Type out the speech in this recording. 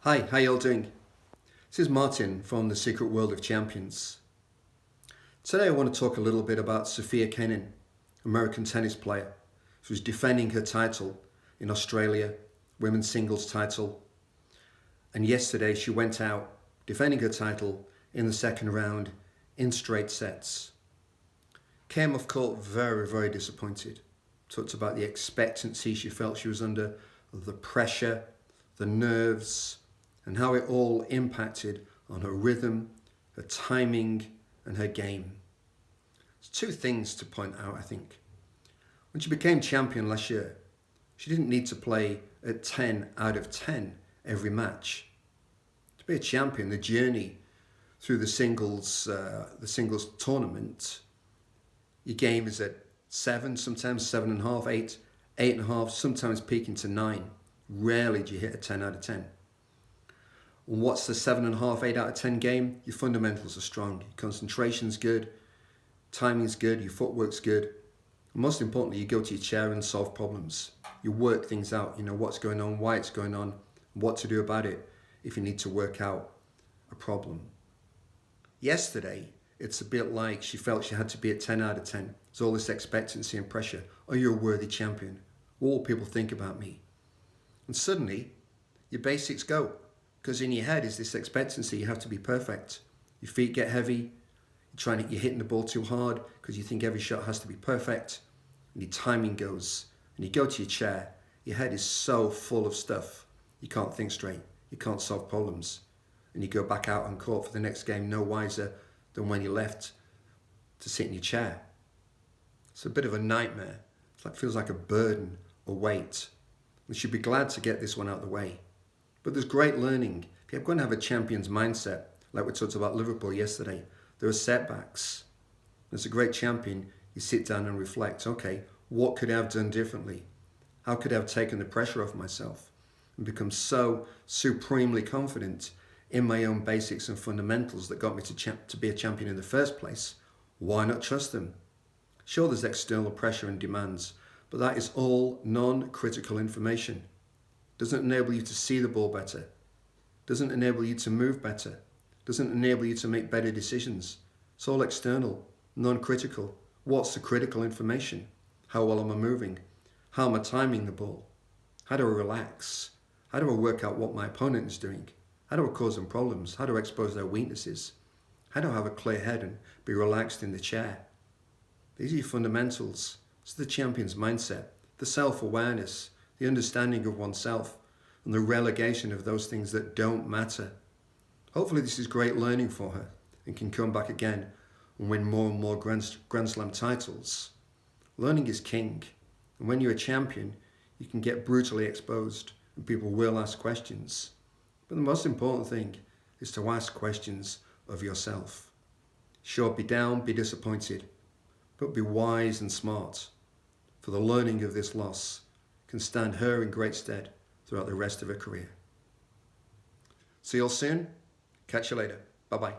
Hi, how you all doing? This is Martin from the Secret World of Champions. Today I want to talk a little bit about Sofia Kenin, American tennis player, who's defending her title in Australia, women's singles title. And yesterday she went out defending her title in the second round in straight sets. Came off court very disappointed. Talked about the expectancy she felt she was under, the pressure, the nerves, and how it all impacted on her rhythm, her timing, and her game. There's two things to point out, I think. When she became champion last year, she didn't need to play at 10 out of 10 every match. To be a champion, the journey through the singles tournament, your game is at 7, sometimes 7.5, 8, 8.5, sometimes peaking to 9. Rarely do you hit a 10 out of 10. And what's the 7.5, 8 out of 10 game? Your fundamentals are strong. Your concentration's good, timing's good, your footwork's good. And most importantly, you go to your chair and solve problems. You work things out. You know what's going on, why it's going on, what to do about it if you need to work out a problem. Yesterday, it's a bit like she felt she had to be at 10 out of 10. There's all this expectancy and pressure. Are you a worthy champion? What will people think about me? And suddenly, your basics go. Because in your head is this expectancy, you have to be perfect. Your feet get heavy, you're hitting the ball too hard because you think every shot has to be perfect, and your timing goes, and you go to your chair, your head is so full of stuff, you can't think straight, you can't solve problems, and you go back out on court for the next game no wiser than when you left to sit in your chair. It's a bit of a nightmare. It feels like a burden, a weight. We should be glad to get this one out of the way. But there's great learning. If you're going to have a champion's mindset, like we talked about Liverpool yesterday, there are setbacks. As a great champion, you sit down and reflect, okay, what could I have done differently? How could I have taken the pressure off myself and become so supremely confident in my own basics and fundamentals that got me to be a champion in the first place? Why not trust them? Sure, there's external pressure and demands, but that is all non-critical information. Doesn't enable you to see the ball better, doesn't enable you to move better, doesn't enable you to make better decisions. It's all external, non-critical. What's the critical information? How well am I moving? How am I timing the ball? How do I relax? How do I work out what my opponent is doing? How do I cause them problems? How do I expose their weaknesses? How do I have a clear head and be relaxed in the chair? These are your fundamentals. It's the champion's mindset, the self-awareness, the understanding of oneself, and the relegation of those things that don't matter. Hopefully this is great learning for her and can come back again and win more and more Grand Slam titles. Learning is king, and when you're a champion, you can get brutally exposed and people will ask questions. But the most important thing is to ask questions of yourself. Sure, be down, be disappointed, but be wise and smart, for the learning of this loss can stand her in great stead throughout the rest of her career. See you all soon. Catch you later. Bye-bye.